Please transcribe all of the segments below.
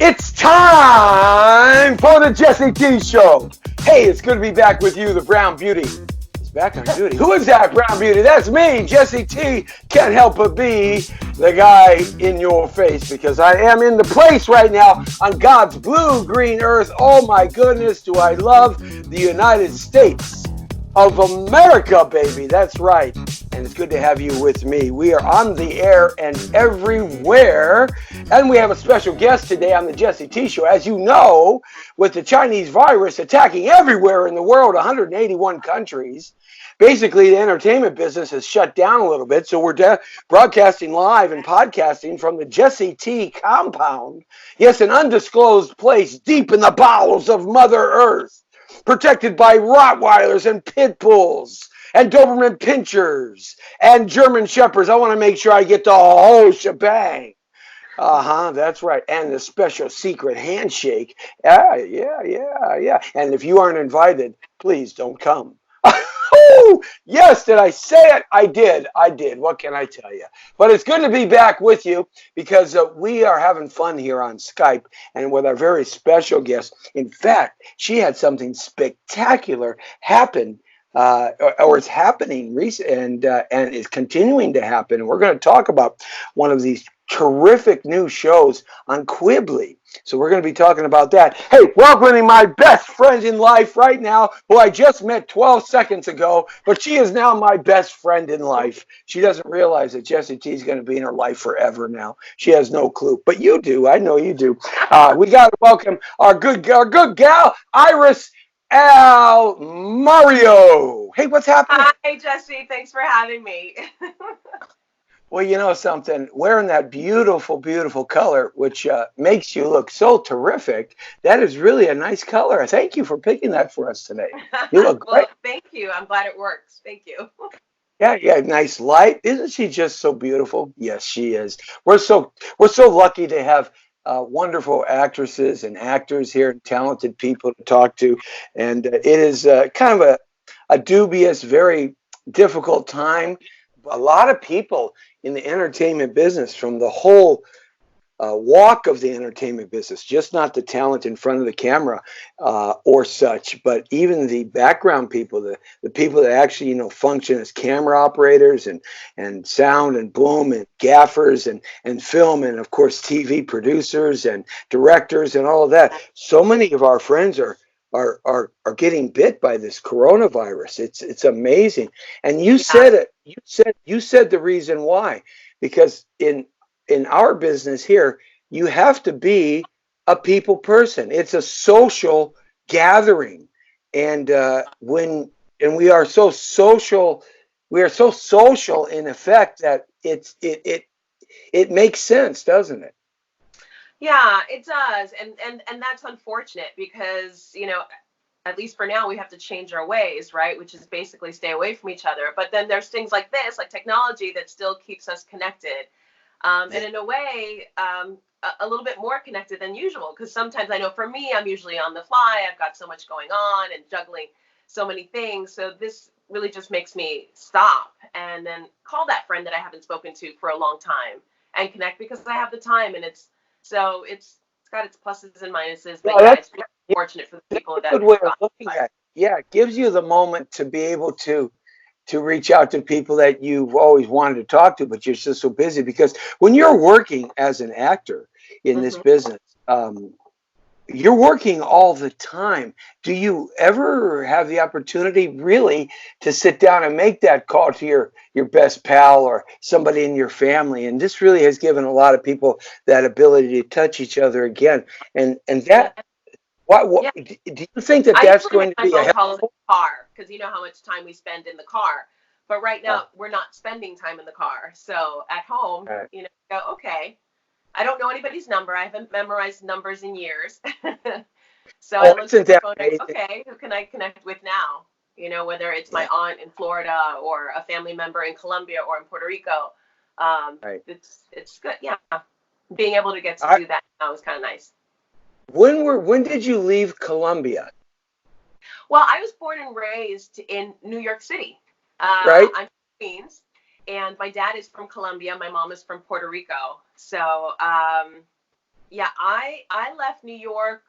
It's time for the Jesse T Show. Hey, it's good to be back with you, the Brown Beauty. It's back on duty. Who is that Brown Beauty? That's me, Jesse T. Can't help but be the guy in your face because I am in the place right now on God's blue green earth. Oh my goodness, do I love the United States of America, baby. That's right. And it's good to have you with me. We are on the air and everywhere. And we have a special guest today on the Jesse T Show. As you know, with the Chinese virus attacking everywhere in the world, 181 countries, basically the entertainment business has shut down a little bit. So we're broadcasting live and podcasting from the Jesse T compound. Yes, an undisclosed place deep in the bowels of Mother Earth, protected by Rottweilers and Pit Bulls and Doberman Pinschers and German Shepherds. I want to make sure I get the whole shebang. That's right. And the special secret handshake. Yeah. And if you aren't invited, please don't come. Oh, yes, did I say it? I did. What can I tell you? But it's good to be back with you because we are having fun here on Skype and with our very special guest. In fact, she had something spectacular happen or it's happening recent and is continuing to happen. And we're going to talk about one of these terrific new shows on Quibbly. So we're going to be talking about that. Hey, welcoming my best friend in life right now, who I just met 12 seconds ago, but she is now my best friend in life. She doesn't realize that Jessie T is going to be in her life forever now. She has no clue, but you do. I know you do. We got to welcome our good gal, Iris Almario. Hey, what's happening? Hi, Jesse. Thanks for having me. Well, you know something, wearing that beautiful, beautiful color, which makes you look so terrific, that is really a nice color. Thank you for picking that for us today. You look great. Well, thank you. I'm glad it works. Thank you. Yeah, nice light. Isn't she just so beautiful? Yes, she is. We're so lucky to have wonderful actresses and actors here, and talented people to talk to. And it is kind of a dubious, very difficult time. A lot of people in the entertainment business, from the whole walk of the entertainment business, just not the talent in front of the camera or such, but even the background people, the people that actually, function as camera operators and sound and boom and gaffers and film and, of course, TV producers and directors and all of that. So many of our friends are getting bit by this coronavirus. It's amazing. And you Yeah. said it. You said the reason why, because in our business here, you have to be a people person. It's a social gathering, and we are so social. We are so social in effect that it makes sense, doesn't it? Yeah, it does. And that's unfortunate because, at least for now, we have to change our ways, right? Which is basically stay away from each other. But then there's things like this, like technology, that still keeps us connected. And in a way, a little bit more connected than usual. Because sometimes I know for me, I'm usually on the fly. I've got so much going on and juggling so many things. So this really just makes me stop and then call that friend that I haven't spoken to for a long time and connect because I have the time. And it's got its pluses and minuses. But Well, yeah, that's it's really fortunate for the people a that good way have of gone. looking at it. Yeah, it gives you the moment to be able to reach out to people that you've always wanted to talk to, but you're just so busy. Because when you're working as an actor in this Mhm. business, um, you're working all the time. Do you ever have the opportunity really to sit down and make that call to your best pal or somebody in your family? And this really has given a lot of people that ability to touch each other again. And Yeah. that what Yeah. do you think that I that's usually make going to my be a phone calls in helpful? the car because you know how much time we spend in the car. But right Uh, now, we're not spending time in the car. So at home, uh, go, okay, I don't know anybody's number. I haven't memorized numbers in years. So I oh, look at isn't my that phone and go, amazing? okay, who can I connect with now? Whether it's my Yeah, aunt in Florida or a family member in Colombia or in Puerto Rico. right. It's good. Yeah. Being able to get to I, do that now is kind of nice. when did you leave Colombia? Well, I was born and raised in New York City. Right? I'm from Queens, and my dad is from Colombia. My mom is from Puerto Rico. So Yeah, I left New York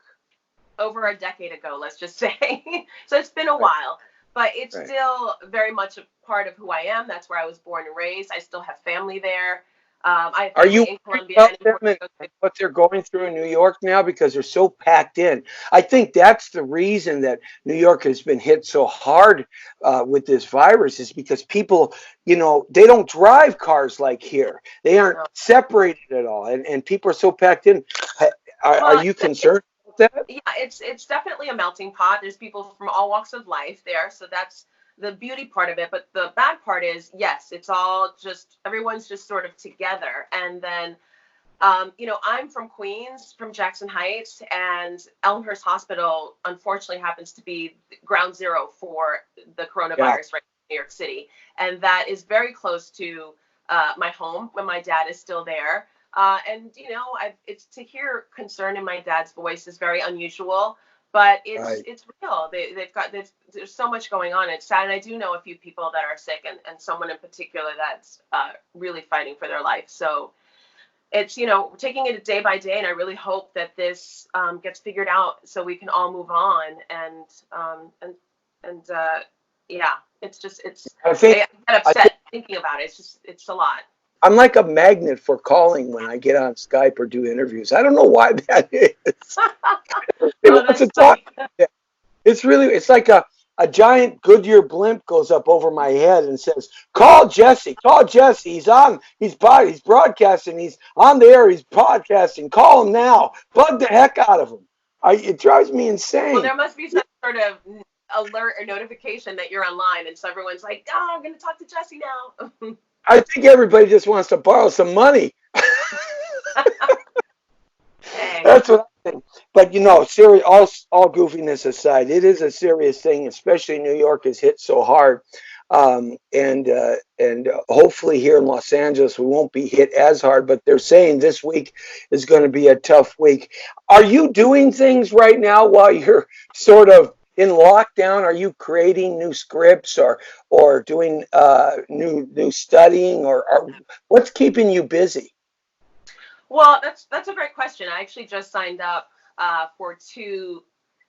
over a decade ago, let's just say. So it's been a Right, while, but it's right. still very much a part of who I am. That's where I was born and raised. I still have family there. I have Are you family in worried Colombia about and in them Puerto and, Rico. and what they're going through in New York now because they're so packed in? I think that's the reason that New York has been hit so hard with this virus is because people, they don't drive cars like here. They aren't No. separated at all, and people are so packed in. Are Well, you concerned about that? yeah, it's definitely a melting pot. There's people from all walks of life there, so that's the beauty part of it. But the bad part is, yes, it's all just everyone's just sort of together, and then I'm from Queens, from Jackson Heights, and Elmhurst Hospital unfortunately happens to be ground zero for the Yeah. coronavirus right in New York City. And that is very close to my home when my dad is still there. It's to hear concern in my dad's voice is very unusual, but it's Right. it's real. There's so much going on. It's sad, and I do know a few people that are sick, and someone in particular that's really fighting for their life. So it's taking it day by day, and I really hope that this gets figured out so we can all move on. And yeah, I think I get I think upset thinking about it. It's a lot. I'm like a magnet for calling when I get on Skype or do interviews. I don't know why that is. They Oh, want that's to talk. funny. It's like a giant Goodyear blimp goes up over my head and says, call Jesse. He's broadcasting, he's on the air, he's podcasting. Call him now. Bug the heck out of him. It drives me Well, insane. there must be some sort of alert or notification that you're online, and so everyone's like, "Oh, I'm going to talk to Jesse now." I think everybody just wants to borrow some money. Hey, That's what I think. But serious, all goofiness aside, it is a serious thing, especially New York is hit so hard. And hopefully here in Los Angeles we won't be hit as hard. But they're saying this week is going to be a tough week. Are you doing things right now while you're sort of in lockdown? Are you creating new scripts or doing new studying or what's keeping you busy? well, that's a great question. I actually just signed up for two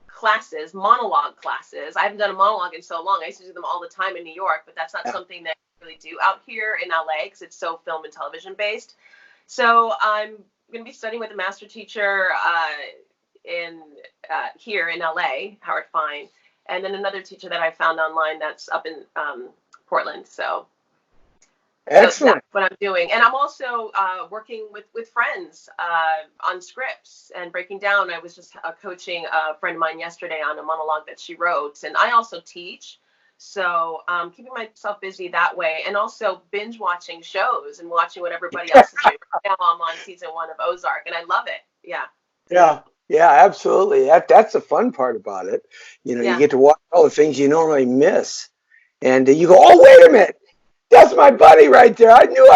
classes, monologue classes. I haven't done a monologue in so long. I used to do them all the time in New York, but that's not Yeah, something that I really do out here in LA because it's so film and television based. So I'm going to be studying with a master teacher in here in LA, Howard Fine, and then another teacher that I found online that's up in Portland. So that's excellent. what I'm doing, and I'm also working with friends on scripts and breaking down. I was just coaching a friend of mine yesterday on a monologue that she wrote, and I also teach. So keeping myself busy that way, and also binge watching shows and watching what everybody else is doing. Right now I'm on season 1 of Ozark, and I love it. Yeah, Yeah, yeah, absolutely. That's the fun part about it. You yeah, get to watch all the things you normally miss, and you go, "Oh, wait a minute, that's my buddy right there. I yeah, knew he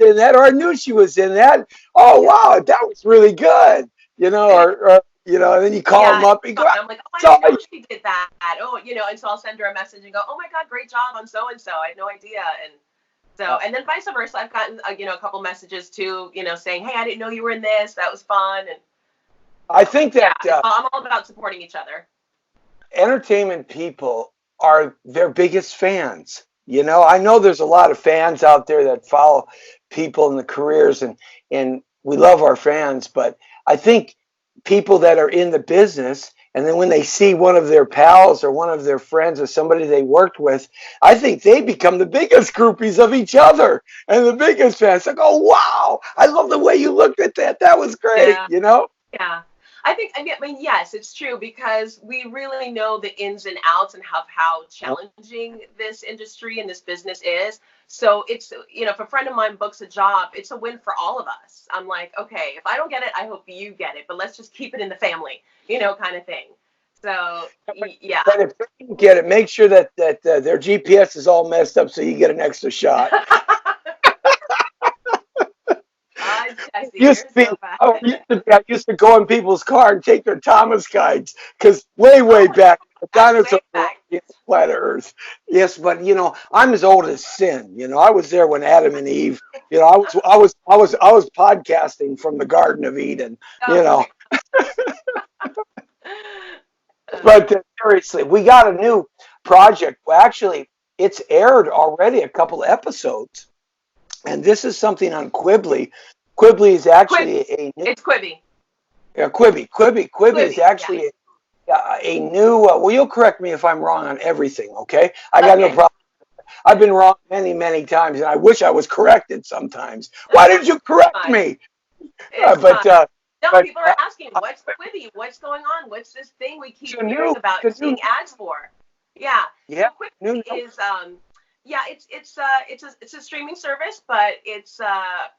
was in that, or I knew she was in that. Oh, yeah, wow, that was really good." And then you call yeah. them up and go, And I'm like, oh, I "Sorry." didn't know she did that. Oh, and so I'll send her a message and go, oh my God, great job on so and so. I had no idea. And then vice versa. I've gotten a couple messages too, saying, "Hey, I didn't know you were in this. That was fun." And I so think yeah, that I'm all about supporting each other. entertainment people are their biggest fans. I know there's a lot of fans out there that follow people in the careers and we love our fans, but I think people that are in the business and then when they see one of their pals or one of their friends or somebody they worked with, I think they become the biggest groupies of each other and the biggest fans. Like, oh wow, I love the way you looked at that. That was great, Yeah, you know? yeah. I mean, yes, it's true because we really know the ins and outs and how challenging this industry and this business is. So if a friend of mine books a job, it's a win for all of us. I'm like, okay, if I don't get it, I hope you get it, but let's just keep it in the family, kind of thing. So, yeah. But if they can get it, make sure that their GPS is all messed up so you get an extra shot. Jesse, Used you're to be, so bad. I used to go in people's car and take their Thomas guides because way Oh, back, the that's way dinosaurs were back. Planet Earth. Yes, but I'm as old as sin. I was there when Adam and Eve. I was podcasting from the Garden of Eden. You Oh know, my. Uh, but seriously, we got a new project. Well, actually, it's aired already a couple episodes, and this is something on Quibbly. Quibbly is Quibi. actually a new, It's Quibi. Quibi is Quibi. Yeah. actually a new. Well, you'll correct me if I'm wrong on everything. Okay, I got no Okay. problem. I've been wrong many, many times, and I wish I was corrected sometimes. Why did you correct Fine. me? Uh, It's but fine. uh, No, but people are asking, what's Quibi? What's going on? What's this thing we it's keep a hearing new, about it's and a new, seeing ads for? Yeah. yeah, So new. Quibi is yeah, it's a streaming service, but it's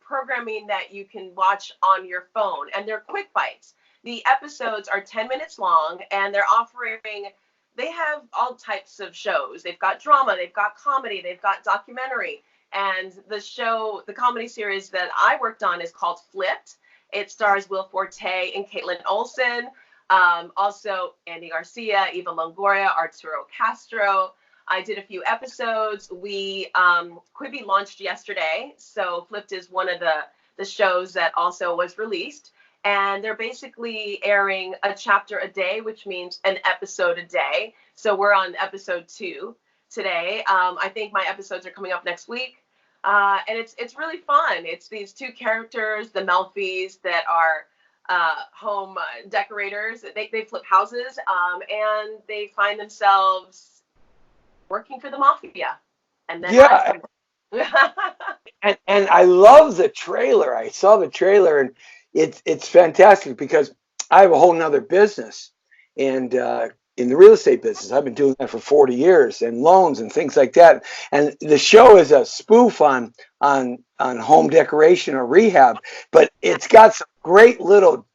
programming that you can watch on your phone, and they're quick bites. The episodes are 10 minutes long, and they have all types of shows. They've got drama, they've got comedy, they've got documentary. And the comedy series that I worked on is called Flipped. It stars Will Forte and Caitlin Olsen, also Andy Garcia, Eva Longoria, Arturo Castro. I did a few episodes. Quibi launched yesterday, so Flipped is one of the shows that also was released. And they're basically airing a chapter a day, which means an episode a day. So we're on episode 2 today. I think my episodes are coming up next week. And it's really fun. It's these two characters, the Melfis, that are home decorators. They flip houses, and they find themselves working for the mafia, and then life Yeah, comes. and I love the trailer. I saw the trailer, and it's fantastic because I have a whole nother business, and in the real estate business, I've been doing that for 40 years, and loans and things like that. And the show is a spoof on home decoration or rehab, but it's got some great little,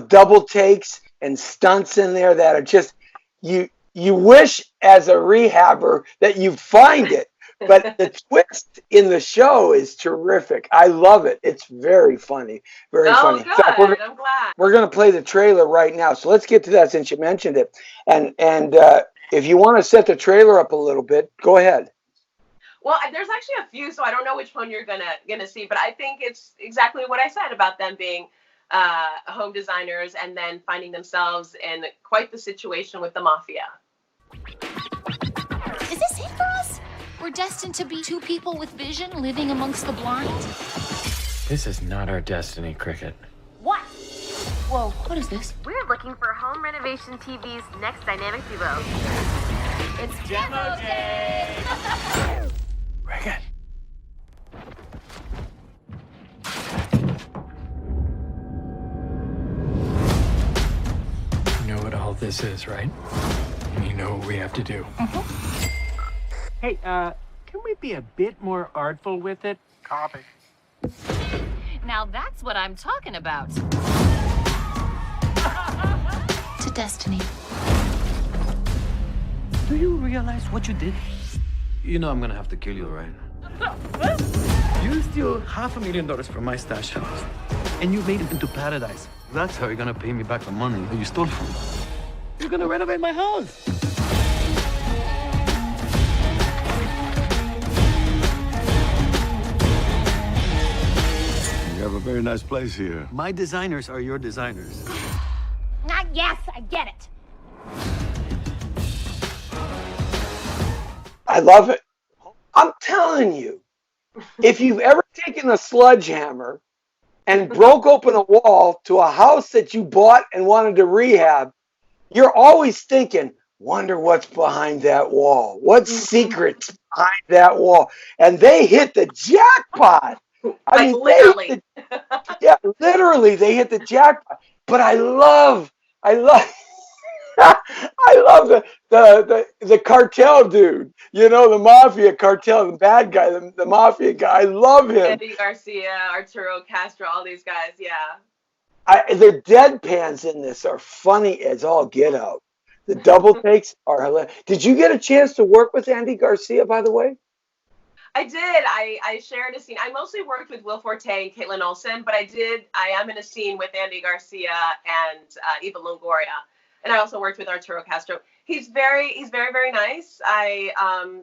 double takes and stunts in there that are just you wish as a rehabber that you find it. But the twist in the show is terrific. I love it. It's very funny. Very Oh, funny. In fact, good. I'm glad. we're going to play the trailer right now. So let's get to that since you mentioned it. And if you want to set the trailer up a little bit, go ahead. Well, there's actually a few, so I don't know which one you're gonna see, but I think it's exactly what I said about them being home designers and then finding themselves in quite the situation with the mafia. Is this it for us? We're destined to be two people with vision living amongst the blind? This is not our destiny, Cricket. What? Whoa, what is this? We're looking for Home Renovation TV's next dynamic duo. It's demo day! Cricket. You know what all this is, right? And you know what we have to do. Hey, can we be a bit more artful with it? Copy. Now that's what I'm talking about. To destiny. Do you realize what you did? You know I'm gonna have to kill you, right? You steal $500,000 from my stash house, and you made it into paradise. That's how you're gonna pay me back the money that you stole from me. You're gonna renovate my house. You have a very nice place here. My designers are your designers. Yes, I get it. I love it. I'm telling you, if you've ever taken a sledgehammer and broke open a wall to a house that you bought and wanted to rehab, you're always thinking, wonder what's behind that wall. What secrets behind that wall? And they hit the jackpot. I mean, Literally. literally, they hit the jackpot. But I love, I love the cartel dude. The mafia cartel, the bad guy, the mafia guy. I love him. Andy Garcia, Arturo Castro, all these guys, yeah. The deadpans in this are funny as all get out. The double takes are hilarious. Did you get a chance to work with Andy Garcia, by the way? I did. I shared a scene. I mostly worked with Will Forte and Caitlin Olsen, but I am in a scene with Andy Garcia and Eva Longoria. And I also worked with Arturo Castro. He's very nice. I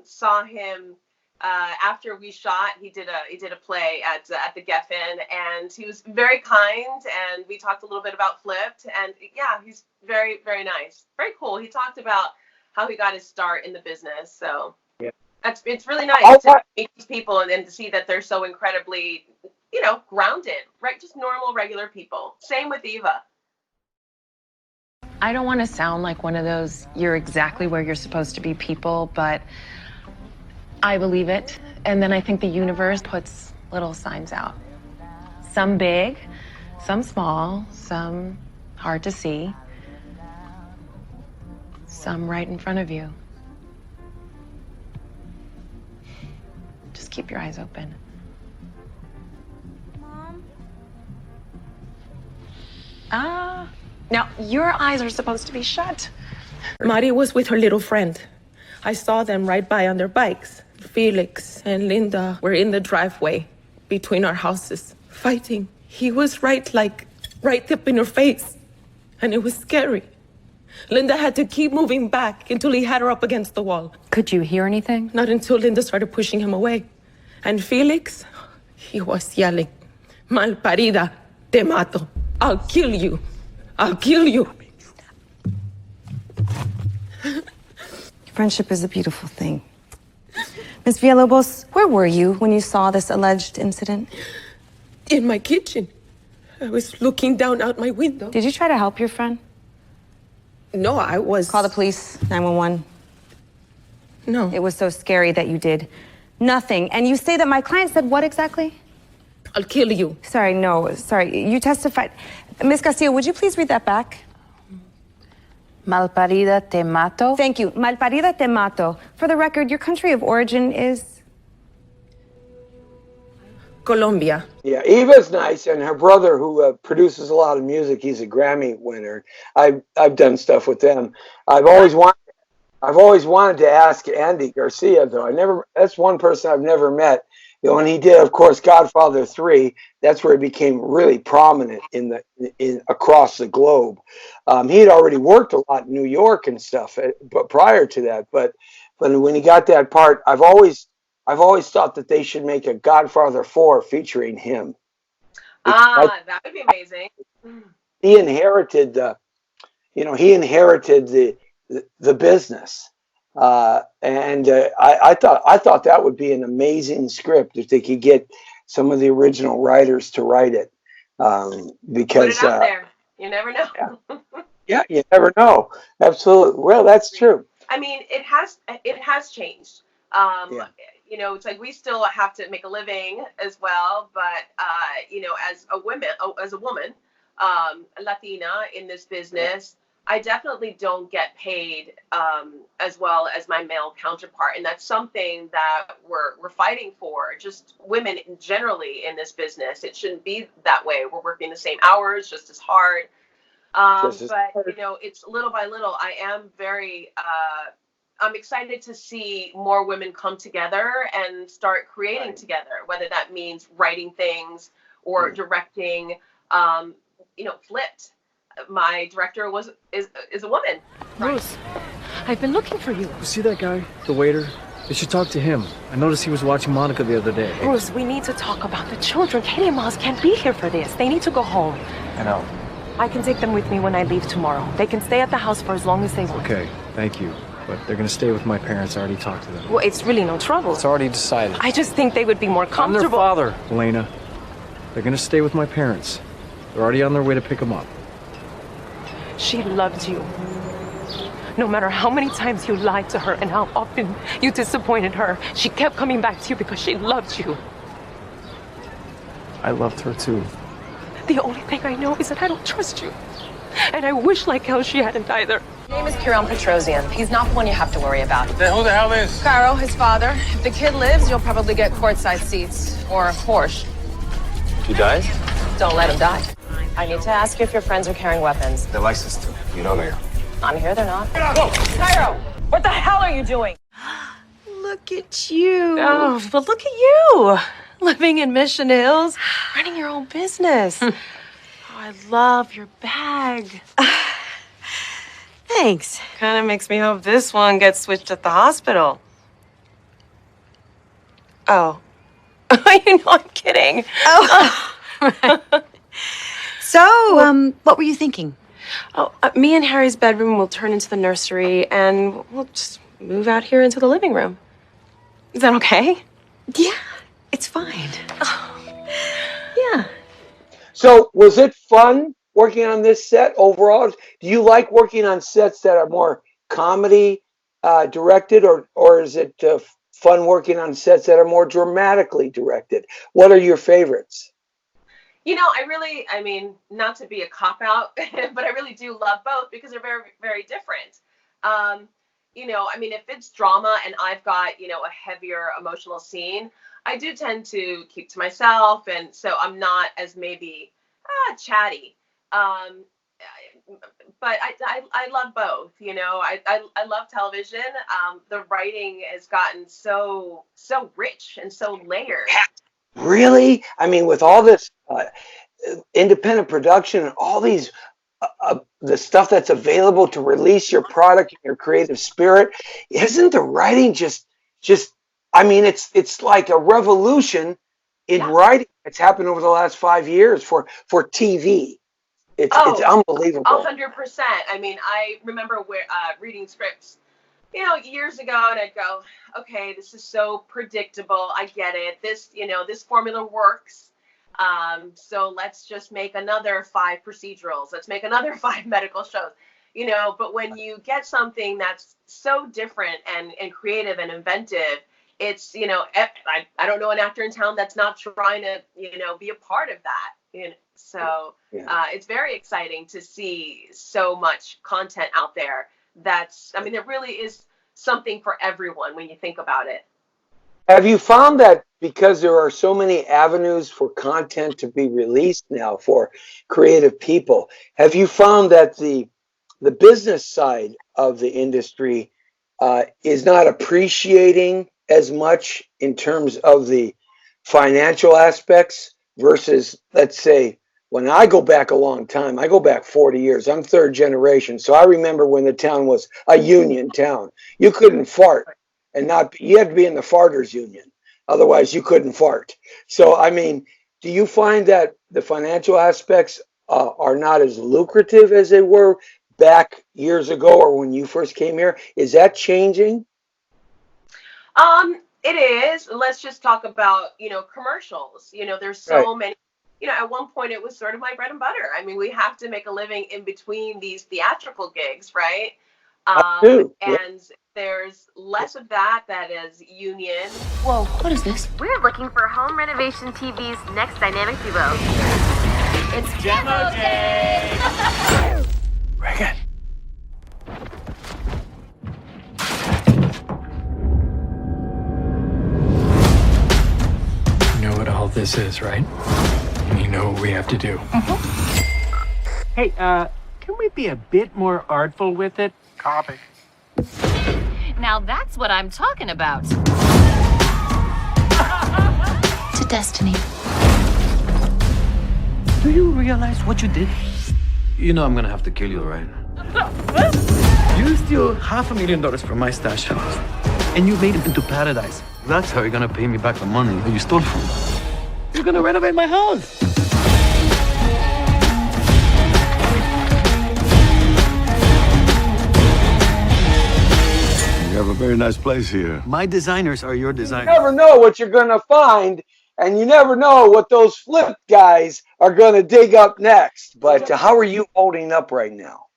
saw him after we shot. He did a play at the Geffen, and he was very kind. And we talked a little bit about Flipped, and yeah, he's very nice, very cool. He talked about how he got his start in the business. So Yeah. it's really nice to meet these people and to see that they're so incredibly, grounded, right? Just normal, regular people. Same with Eva. I don't want to sound like one of those you're exactly where you're supposed to be people, but I believe it. And then I think the universe puts little signs out. Some big, some small, some hard to see, some right in front of you. Just keep your eyes open. Mom? Now, your eyes are supposed to be shut. Mari was with her little friend. I saw them ride by on their bikes. Felix and Linda were in the driveway between our houses, fighting. He was right up in her face, and it was scary. Linda had to keep moving back until he had her up against the wall. Could you hear anything? Not until Linda started pushing him away. And Felix, he was yelling, "Malparida, te mato. I'll kill you. I'll kill you." Friendship is a beautiful thing. Ms. Villalobos, where were you when you saw this alleged incident? In my kitchen. I was looking down out my window. Did you try to help your friend? No, I was... Call the police, 911. No. It was so scary that you did nothing. And you say that my client said what exactly? I'll kill you. Sorry, no, sorry. You testified. Ms. Castillo, would you please read that back? Malparida te mato. Thank you. Malparida te mato. For the record, your country of origin is? Colombia. Yeah, Eva's nice, and her brother, who produces a lot of music, he's a Grammy winner. I've done stuff with them. I've always wanted to ask Andy Garcia, though. That's one person I've never met. When he did, of course, Godfather 3, that's where he became really prominent in across the globe. He had already worked a lot in New York and stuff, but prior to that. But when he got that part, I've always thought that they should make a Godfather 4 featuring him. That would be amazing. He inherited the business. I thought that would be an amazing script if they could get some of the original writers to write it, because put it out there. You never know. Yeah, you never know. Absolutely. Well, that's true. I mean, it has changed. It's like we still have to make a living as well, but as a woman, Latina in this business, I definitely don't get paid as well as my male counterpart, and that's something that we're fighting for. Just women generally in this business, it shouldn't be that way. We're working the same hours, just as hard. It's little by little. I am I'm excited to see more women come together and start creating together, whether that means writing things or directing. Flipped. My director is a woman. Rose, I've been looking for you. You see that guy, the waiter? You should talk to him. I noticed he was watching Monica the other day. Bruce, we need to talk about the children. Katie and Miles can't be here for this. They need to go home. I know. I can take them with me when I leave tomorrow. They can stay at the house for as long as they want. Okay, thank you. But they're gonna stay with my parents. I already talked to them. Well, it's really no trouble. It's already decided. I just think they would be more comfortable. I'm their father, Elena. They're gonna stay with my parents. They're already on their way to pick them up. She loved you. No matter how many times you lied to her and how often you disappointed her, she kept coming back to you because she loved you. I loved her too. The only thing I know is that I don't trust you. And I wish like hell she hadn't either. His name is Kieran Petrosian. He's not the one you have to worry about. Then who the hell is? Caro, his father. If the kid lives, you'll probably get courtside seats. Or a Porsche. He dies? Don't let him die. I need to ask you if your friends are carrying weapons. They're licensed to. You know they are. I'm here, they're not. Cairo, what the hell are you doing? Look at you. Oh, but look at you. Living in Mission Hills, running your own business. Oh, I love your bag. Thanks. Kind of makes me hope this one gets switched at the hospital. Oh. I'm kidding. Oh. Right. So, what were you thinking? Oh, me and Harry's bedroom will turn into the nursery, and we'll just move out here into the living room. Is that okay? Yeah, it's fine. Oh, yeah. So, was it fun working on this set overall? Do you like working on sets that are more comedy directed, or is it fun working on sets that are more dramatically directed? What are your favorites? I mean, not to be a cop out, but I really do love both because they're very, very different. I mean, if it's drama and I've got, a heavier emotional scene, I do tend to keep to myself. And so I'm not as maybe chatty. But I love both, I love television. The writing has gotten so rich and so layered. Really? I mean, with all this independent production and all these the stuff that's available to release your product and your creative spirit, isn't the writing just I mean, it's like a revolution in writing that's happened over the last 5 years for TV. It's unbelievable. 100%. I mean, I remember reading scripts, years ago, and I'd go, okay, this is so predictable. I get it. This formula works. So let's just make another 5 procedurals. Let's make another 5 medical shows. But when you get something that's so different and creative and inventive, it's, I don't know an actor in town that's not trying to, be a part of that. So it's very exciting to see so much content out there. There really is something for everyone when you think about it. Have you found that because there are so many avenues for content to be released now for creative people, have you found that the business side of the industry is not appreciating as much in terms of the financial aspects versus, let's say, when I go back a long time, I go back 40 years, I'm 3rd generation. So I remember when the town was a union town. You couldn't fart and you had to be in the farters union. Otherwise you couldn't fart. So, I mean, do you find that the financial aspects are not as lucrative as they were back years ago or when you first came here? Is that changing? It is. Let's just talk about, commercials. There's so many. At one point it was sort of my bread and butter. I mean, we have to make a living in between these theatrical gigs, right? And there's less of that is union. Whoa, what is this? We're looking for Home Renovation TV's next dynamic duo. It's demo day! Reagan. You know what all this is, right? And you know what we have to do. Hey, can we be a bit more artful with it? Copy. Now that's what I'm talking about. To destiny. Do you realize what you did? You know I'm gonna have to kill you, right? You steal $500,000 from my stash house, and you made it into paradise. That's how you're gonna pay me back the money that you stole from me. You're gonna renovate my house. You have a very nice place here. My designers are your designers. You never know what you're going to find, and you never know what those flip guys are going to dig up next. But how are you holding up right now?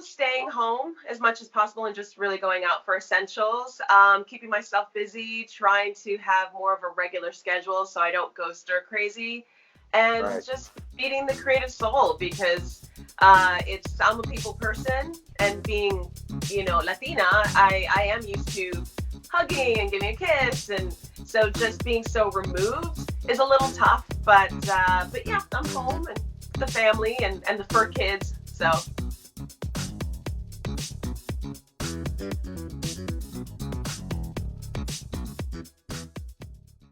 Staying home as much as possible and just really going out for essentials, keeping myself busy, trying to have more of a regular schedule so I don't go stir crazy, and just feeding the creative soul because I'm a people person, and being, Latina, I am used to hugging and giving a kiss, and so just being so removed is a little tough, but yeah, I'm home and the family and the fur kids, so